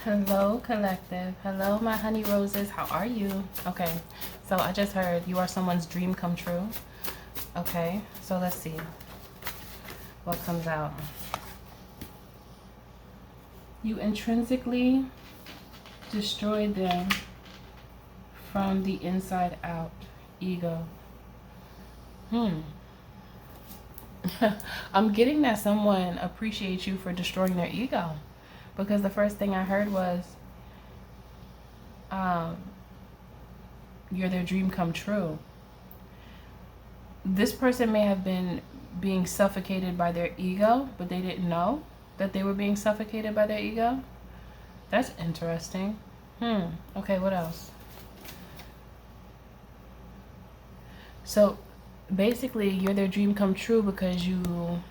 Hello, collective. Hello, my honey roses. How are you? Okay, so I just heard you are someone's dream come true. Okay, so let's see what comes out. You intrinsically destroyed them from the inside out. Ego. I'm getting that someone appreciates you for destroying their ego. Because the first thing I heard was, you're their dream come true. This person may have been being suffocated by their ego, but they didn't know that they were being suffocated by their ego. That's interesting. Okay, what else? So basically, you're their dream come true because you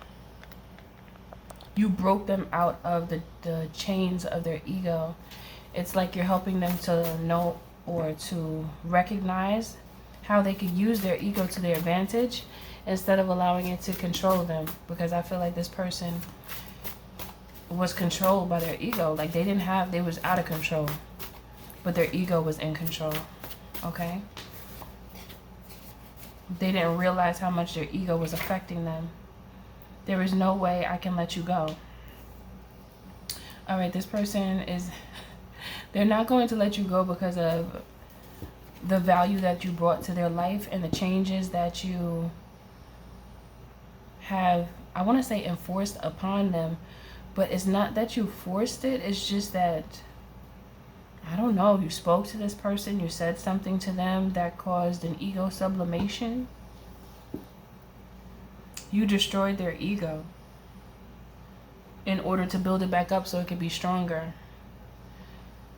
broke them out of the chains of their ego. It's like you're helping them to know or to recognize how they could use their ego to their advantage instead of allowing it to control them. Because I feel like this person was controlled by their ego. Like they was out of control, but their ego was in control. Okay? They didn't realize how much their ego was affecting them. There is no way I can let you go. All right, this person is, they're not going to let you go because of the value that you brought to their life and the changes that you have, I want to say enforced upon them, but it's not that you forced it. It's just that, I don't know, you spoke to this person, you said something to them that caused an ego sublimation. You destroyed their ego in order to build it back up so it could be stronger.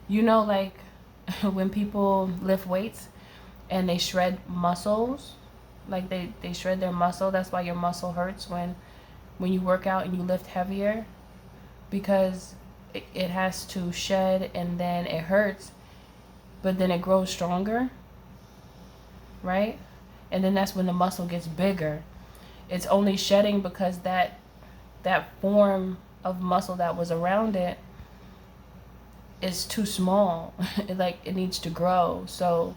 You know, like when people lift weights and they shred muscles, like they shred their muscle. That's why your muscle hurts when you work out and you lift heavier, because it has to shed and then it hurts, but then it grows stronger, right? And then that's when the muscle gets bigger. It's only shedding because that form of muscle that was around it is too small. It needs to grow. So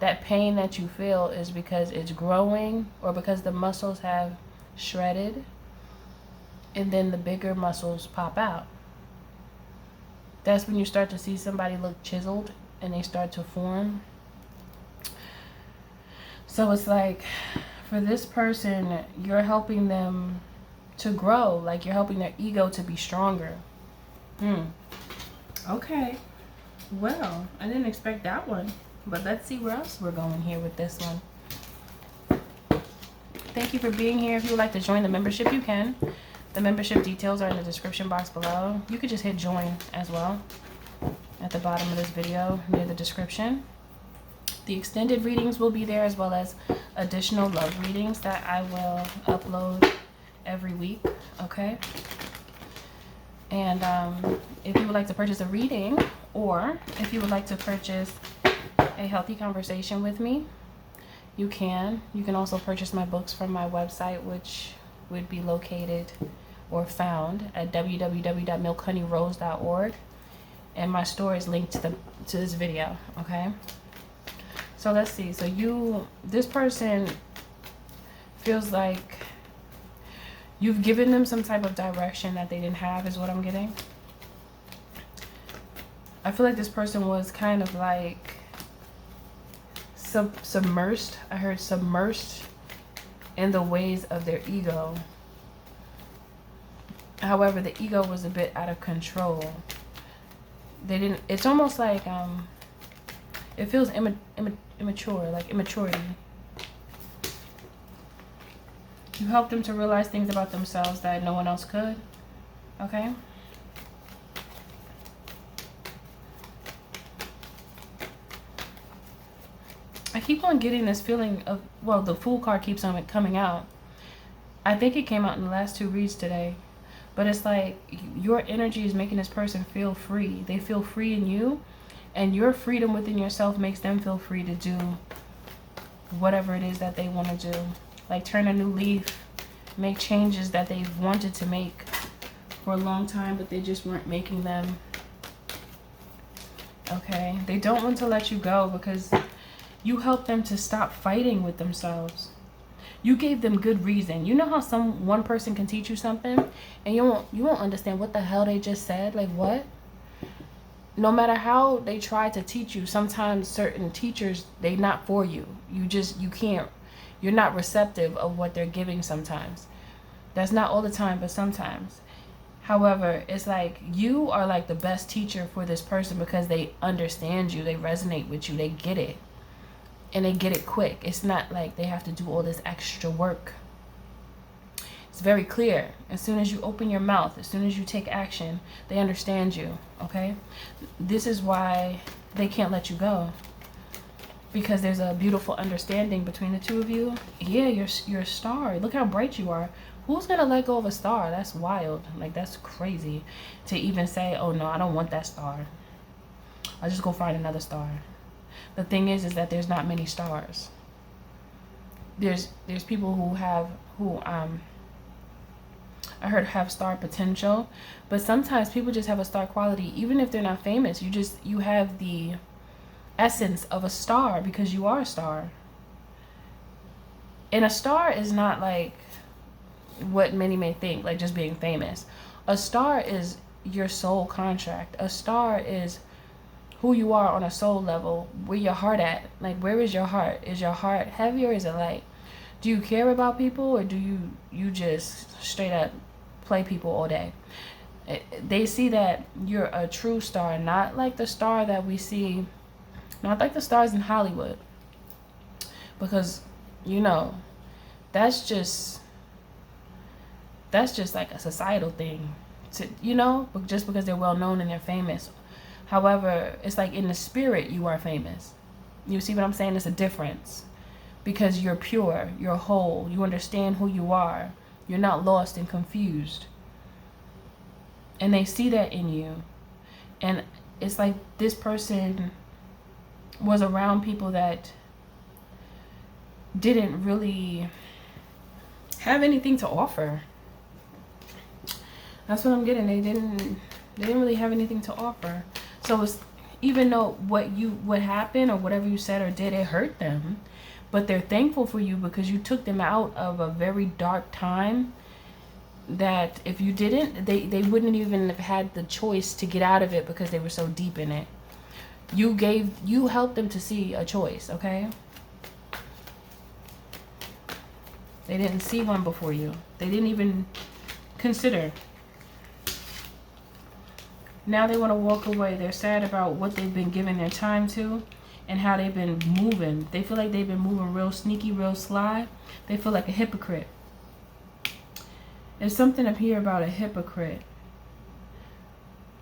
that pain that you feel is because it's growing or because the muscles have shredded and then the bigger muscles pop out. That's when you start to see somebody look chiseled and they start to form. So it's like, for this person, you're helping them to grow. Like you're helping their ego to be stronger. Okay. Well, I didn't expect that one. But let's see where else we're going here with this one. Thank you for being here. If you would like to join the membership, you can. The membership details are in the description box below. You could just hit join as well at the bottom of this video near the description. The extended readings will be there, as well as additional love readings that I will upload every week, okay? And if you would like to purchase a reading, or if you would like to purchase a healthy conversation with me, you can. You can also purchase my books from my website, which would be located or found at www.milkhoneyrose.org. And my store is linked to this video, okay? So let's see. So this person feels like you've given them some type of direction that they didn't have, is what I'm getting. I feel like this person was kind of like submersed. I heard submersed in the ways of their ego. However, the ego was a bit out of control. It's almost like, it feels immature, like immaturity. You helped them to realize things about themselves that no one else could. Okay? I keep on getting this feeling of, well, the Fool card keeps on coming out. I think it came out in the last two reads today. But it's like your energy is making this person feel free. They feel free in you. And your freedom within yourself makes them feel free to do whatever it is that they want to do. Like turn a new leaf, make changes that they've wanted to make for a long time, but they just weren't making them. okay? They don't want to let you go because you help them to stop fighting with themselves. You gave them good reason. You know how one person can teach you something and you won't understand what the hell they just said? Like, what? No matter how they try to teach you, sometimes certain teachers, they not for you. You can't, you're not receptive of what they're giving sometimes. That's not all the time, but sometimes. However, it's like you are like the best teacher for this person because they understand you, they resonate with you, they get it. And they get it quick. It's not like they have to do all this extra work. It's very clear. As soon as you open your mouth, as soon as you take action, they understand you, okay? This is why they can't let you go. Because there's a beautiful understanding between the two of you. Yeah, you're a star. Look how bright you are. Who's gonna let go of a star? That's wild. Like, that's crazy to even say, oh no, I don't want that star. I'll just go find another star. The thing is that there's not many stars. There's people who I heard have star potential, but sometimes people just have a star quality. Even if they're not famous, you have the essence of a star because you are a star. And a star is not like what many may think, like just being famous. A star is your soul contract. A star is who you are on a soul level, where your heart at. Like, where is your heart? Is your heart heavy or is it light? Do you care about people or do you just straight up play people all day? They see that you're a true star, not like the star that we see, not like the stars in Hollywood. Because, you know, that's just like a societal thing, you know, just because they're well known and they're famous. However, it's like in the spirit you are famous. You see what I'm saying? It's a difference. Because you're pure, you're whole, you understand who you are. You're not lost and confused. And they see that in you. And it's like this person was around people that didn't really have anything to offer. That's what I'm getting. They didn't really have anything to offer. So it's, even though what happened or whatever you said or did, it hurt them, but they're thankful for you because you took them out of a very dark time that if you didn't, they wouldn't even have had the choice to get out of it because they were so deep in it. You helped them to see a choice, okay? They didn't see one before you. They didn't even consider. Now they want to walk away. They're sad about what they've been giving their time to and how they've been moving. They feel like they've been moving real sneaky, real sly. They feel like a hypocrite. There's something up here about a hypocrite.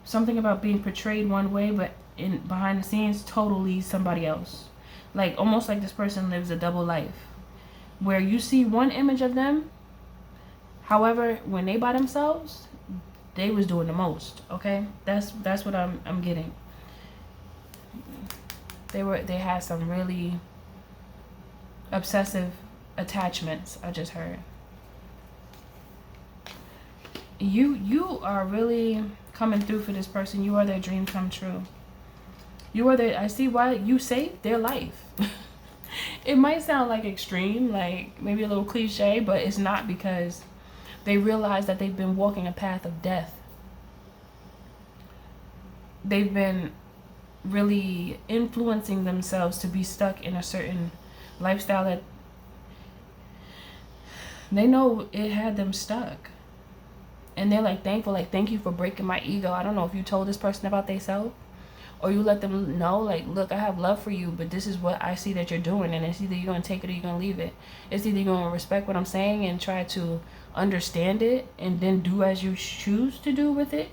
Something about being portrayed one way, but behind the scenes, totally somebody else. Like, almost like this person lives a double life. Where you see one image of them, however, when they by themselves, they was doing the most, okay? That's what I'm getting. They had some really obsessive attachments, I just heard. You are really coming through for this person. You are their dream come true. You are I see why you saved their life. It might sound like extreme, like maybe a little cliche, but it's not, because they realize that they've been walking a path of death. They've been really influencing themselves to be stuck in a certain lifestyle that they know it had them stuck. And they're like thankful, like, thank you for breaking my ego. I don't know if you told this person about themselves, or you let them know, like, look, I have love for you, but this is what I see that you're doing, and it's either you're going to take it or you're going to leave it. It's either you're going to respect what I'm saying and try to understand it and then do as you choose to do with it.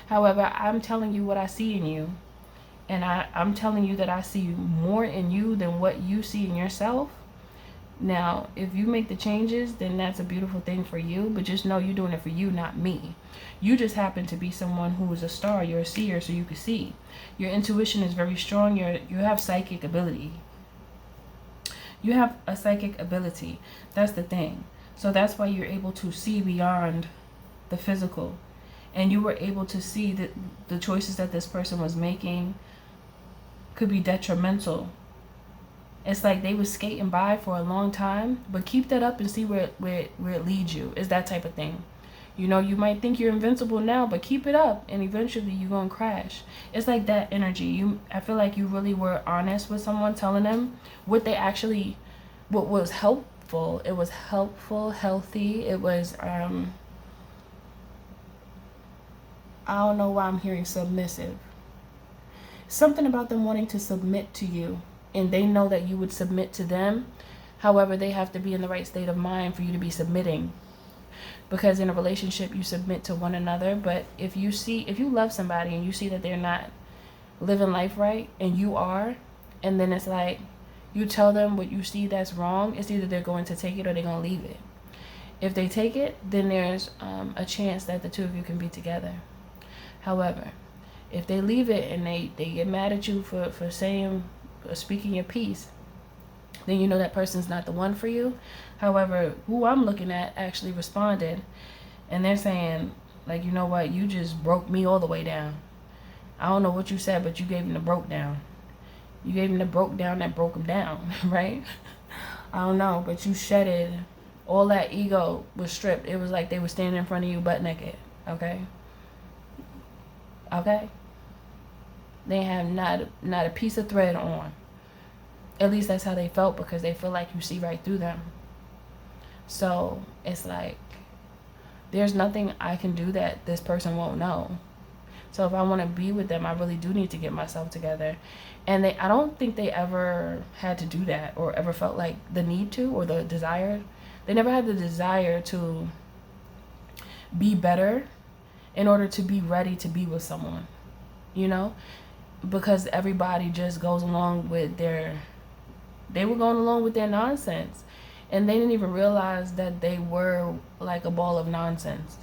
However, I'm telling you what I see in you, and I'm telling you that I see more in you than what you see in yourself. Now, if you make the changes, then that's a beautiful thing for you, but just know you're doing it for you, not me. You just happen to be someone who is a star. You're a seer, so you can see. Your intuition is very strong. You have psychic ability. You have a psychic ability. That's the thing. So that's why you're able to see beyond the physical. And you were able to see the choices that this person was making could be detrimental. It's like they were skating by for a long time, but keep that up and see where it leads you. It's that type of thing. You know, you might think you're invincible now, but keep it up and eventually you're going to crash. It's like that energy. I feel like you really were honest with someone, telling them what they actually, what was helpful. It was helpful, healthy. It was, I don't know why I'm hearing submissive. Something about them wanting to submit to you, and they know that you would submit to them. However, they have to be in the right state of mind for you to be submitting. Because in a relationship, you submit to one another. But if you love somebody and you see that they're not living life right and you are, and then it's like you tell them what you see that's wrong, it's either they're going to take it or they're going to leave it. If they take it, then there's a chance that the two of you can be together. However, if they leave it and they get mad at you for speaking your piece, then you know that person's not the one for you. However, who I'm looking at actually responded, and they're saying, like, you know what, you just broke me all the way down. I don't know what you said, but you gave him the broke down. You gave him the broke down that broke him down, right? I don't know, but you shedded all that ego was stripped. It was like they were standing in front of you butt naked, okay? Okay? They have not a piece of thread on. At least that's how they felt, because they feel like you see right through them. So it's like there's nothing I can do that this person won't know. So if I want to be with them, I really do need to get myself together. And I don't think they ever had to do that or ever felt like the need to or the desire. They never had the desire to be better in order to be ready to be with someone, you know? Because everybody just goes along with they were going along with their nonsense. And they didn't even realize that they were like a ball of nonsense,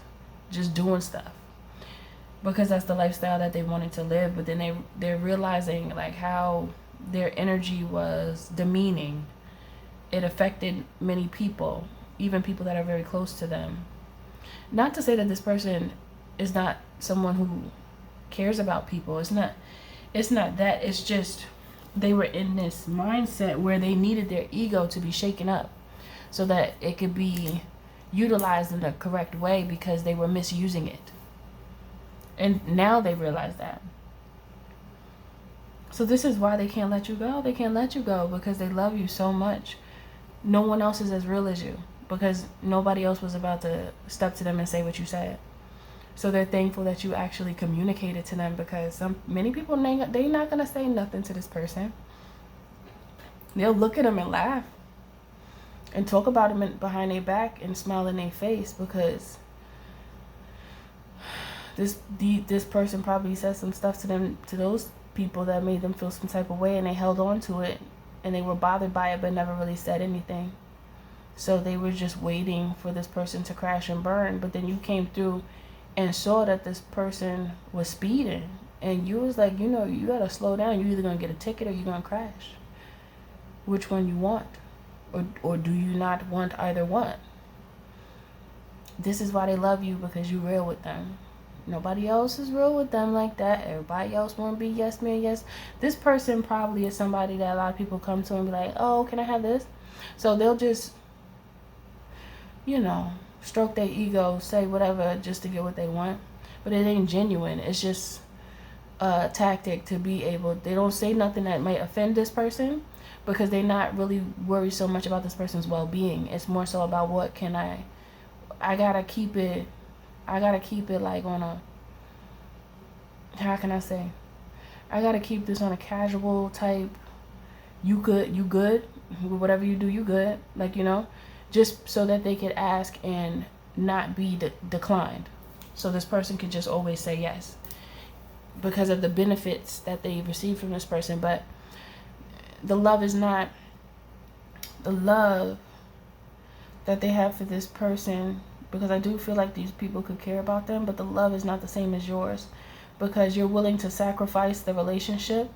just doing stuff. Because that's the lifestyle that they wanted to live. But then they're realizing like how their energy was demeaning. It affected many people, even people that are very close to them. Not to say that this person is not someone who cares about people. It's not that. It's just they were in this mindset where they needed their ego to be shaken up so that it could be utilized in the correct way, because they were misusing it. And now they realize that. So this is why they can't let you go. They can't let you go because they love you so much. No one else is as real as you, because nobody else was about to step to them and say what you said. So they're thankful that you actually communicated to them, because many people, they're not going to say nothing to this person. They'll look at them and laugh and talk about them behind their back and smile in their face, because this person probably said some stuff to them, to those people, that made them feel some type of way, and they held on to it and they were bothered by it but never really said anything. So they were just waiting for this person to crash and burn. But then you came through and saw that this person was speeding, and you was like, you know, you gotta slow down. You're either gonna get a ticket or you're gonna crash. Which one you want? Or do you not want either one? This is why they love you, because you're real with them. Nobody else is real with them like that. Everybody else want to be yes man, yes. This person probably is somebody that a lot of people come to and be like, oh, can I have this? So they'll just, you know, stroke their ego, say whatever just to get what they want. But it ain't genuine. It's just a tactic to be able, they don't say nothing that might offend this person, because they're not really worried so much about this person's well-being. It's more so about what can I gotta keep it like on a, how can I say? I gotta keep this on a casual type, you good, whatever you do, you good, like, you know, just so that they could ask and not be declined. So this person could just always say yes because of the benefits that they receive from this person. But the love is not the love that they have for this person, because I do feel like these people could care about them, but the love is not the same as yours, because you're willing to sacrifice the relationship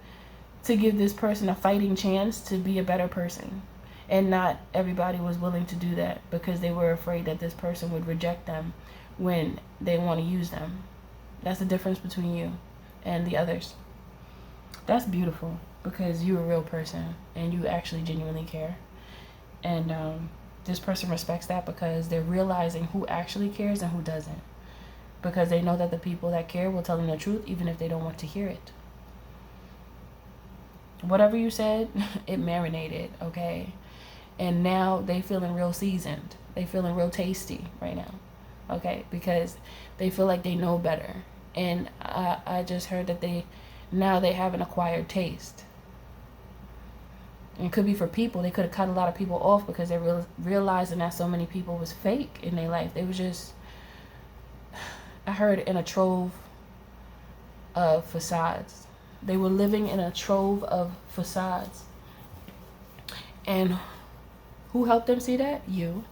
to give this person a fighting chance to be a better person. And not everybody was willing to do that, because they were afraid that this person would reject them when they want to use them. That's the difference between you and the others. That's beautiful. because you're a real person and you actually genuinely care. And this person respects that because they're realizing who actually cares and who doesn't. Because they know that the people that care will tell them the truth even if they don't want to hear it. Whatever you said, it marinated, okay? And now they feeling real seasoned. They feeling real tasty right now, okay? Because they feel like they know better. And I just heard that they have an acquired taste. And it could be for people. They could have cut a lot of people off because they realizing that so many people was fake in their life. They was just, I heard, in a trove of facades. They were living in a trove of facades. And who helped them see that? You.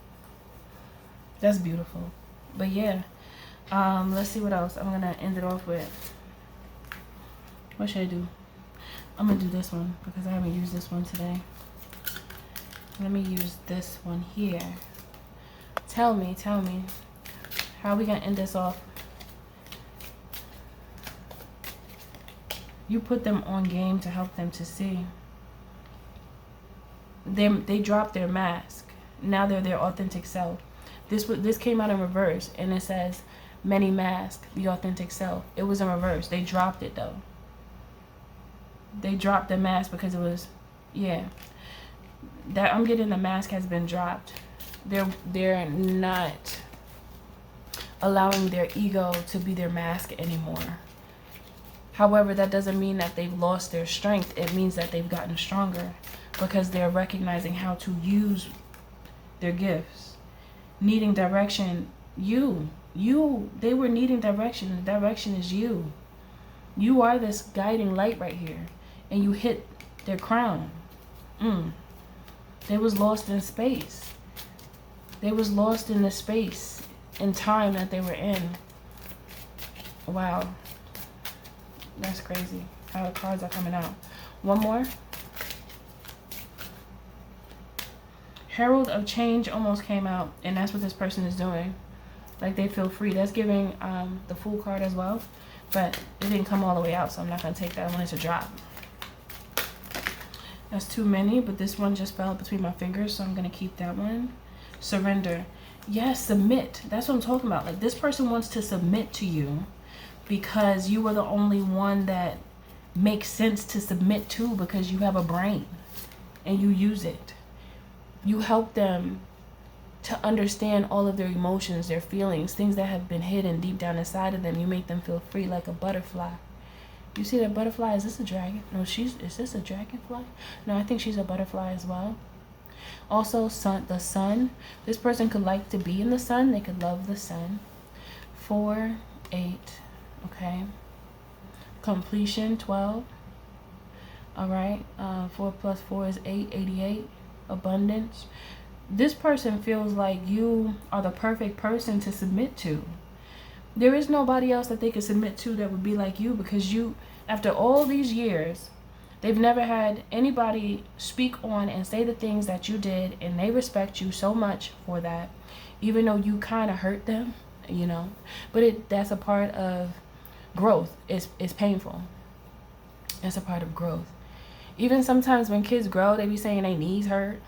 That's beautiful. But yeah, let's see what else. I'm going to end it off with. What should I do? I'm going to do this one because I haven't used this one today. Let me use this one here. Tell me. How are we going to end this off? You put them on game to help them to see. They dropped their mask. Now they're their authentic self. This came out in reverse, and it says, many mask, the authentic self. It was in reverse. They dropped it, though. They dropped the mask because it was, yeah. That I'm getting the mask has been dropped. They're not allowing their ego to be their mask anymore. However, that doesn't mean that they've lost their strength. It means that they've gotten stronger because they're recognizing how to use their gifts. Needing direction, they were needing direction. The direction is you. You are this guiding light right here. And you hit their crown. They was lost in space. They was lost in the space and time that they were in. Wow. That's crazy how the cards are coming out. One more. Herald of Change almost came out, and that's what this person is doing. Like, they feel free. That's giving the Fool card as well, but it didn't come all the way out, so I'm not going to take that. I want it to drop. That's too many, but this one just fell between my fingers, so I'm going to keep that one. Surrender. Yes, submit. That's what I'm talking about. Like, this person wants to submit to you because you are the only one that makes sense to submit to because you have a brain and you use it. You help them to understand all of their emotions, their feelings, things that have been hidden deep down inside of them. You make them feel free like a butterfly. You see that butterfly? Is this a dragon? No, is this a dragonfly? No, I think she's a butterfly as well. Also, the sun. This person could like to be in the sun. They could love the sun. 4, 8. Okay. Completion, 12. All right. 4 plus 4 is 8, 88. Abundance. This person feels like you are the perfect person to submit to. There is nobody else that they could submit to that would be like you, because you, after all these years, they've never had anybody speak on and say the things that you did, and they respect you so much for that, even though you kind of hurt them, you know. But that's a part of growth. It's painful. It's a part of growth. Even sometimes when kids grow, they be saying their knees hurt.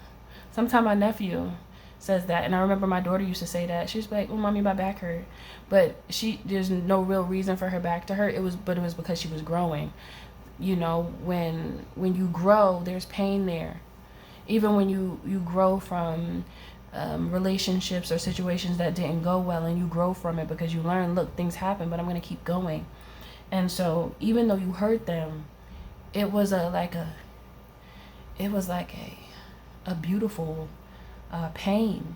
Sometimes my nephew says that, and I remember my daughter used to say that. She's like, "Oh, mommy, my back hurt," but there's no real reason for her back to hurt. It was because she was growing. You know, when you grow, there's pain there. Even when you grow from relationships or situations that didn't go well, and you grow from it because you learn, look, things happen, but I'm gonna keep going. And so, even though you hurt them, it was like a beautiful pain,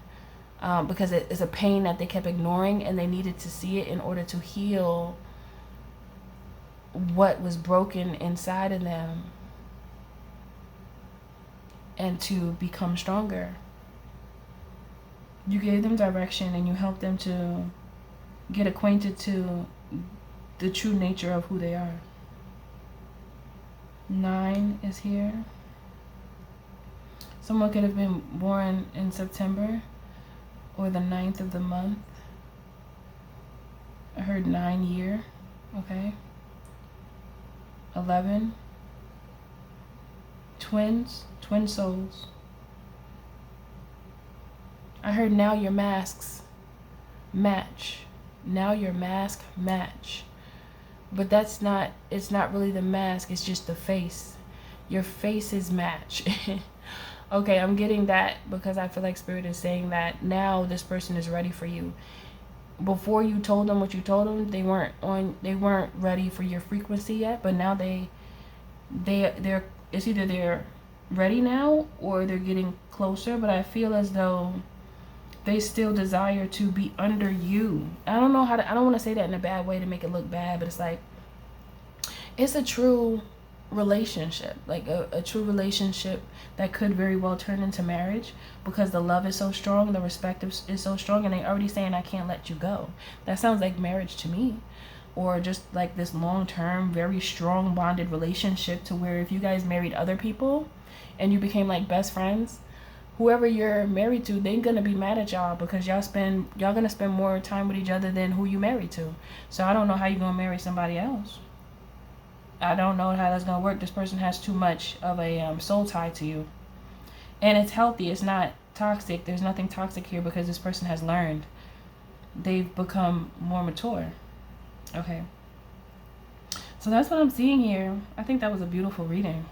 because it's a pain that they kept ignoring, and they needed to see it in order to heal what was broken inside of them and to become stronger. You gave them direction, and you helped them to get acquainted to the true nature of who they are. 9 is here. Someone could have been born in September or the 9th of the month. I heard 9 year. Okay. 11. twin souls. I heard now your masks match. Now your mask match. But that's not, it's not really the mask, it's just the face. Your faces match. Okay, I'm getting that because I feel like Spirit is saying that now this person is ready for you. Before you told them what you told them, they weren't ready for your frequency yet, but now they're it's either they're ready now or they're getting closer, but I feel as though they still desire to be under you. I don't know how to, I don't want to say that in a bad way to make it look bad, but it's like, it's a true relationship, like a true relationship that could very well turn into marriage because the love is so strong, the respect is so strong, and they already saying, I can't let you go. That sounds like marriage to me. Or just like this long-term, very strong bonded relationship to where if you guys married other people and you became like best friends, whoever you're married to, they're gonna be mad at y'all because y'all gonna spend more time with each other than who you married to. So I don't know how you're gonna marry somebody else. I don't know how that's gonna work. This person has too much of a soul tie to you, and it's healthy. It's not toxic. There's nothing toxic here because this person has learned. They've become more mature. Okay, so that's what I'm seeing here. I think that was a beautiful reading.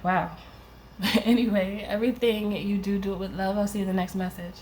Wow. Anyway, everything you do, do it with love. I'll see you in the next message.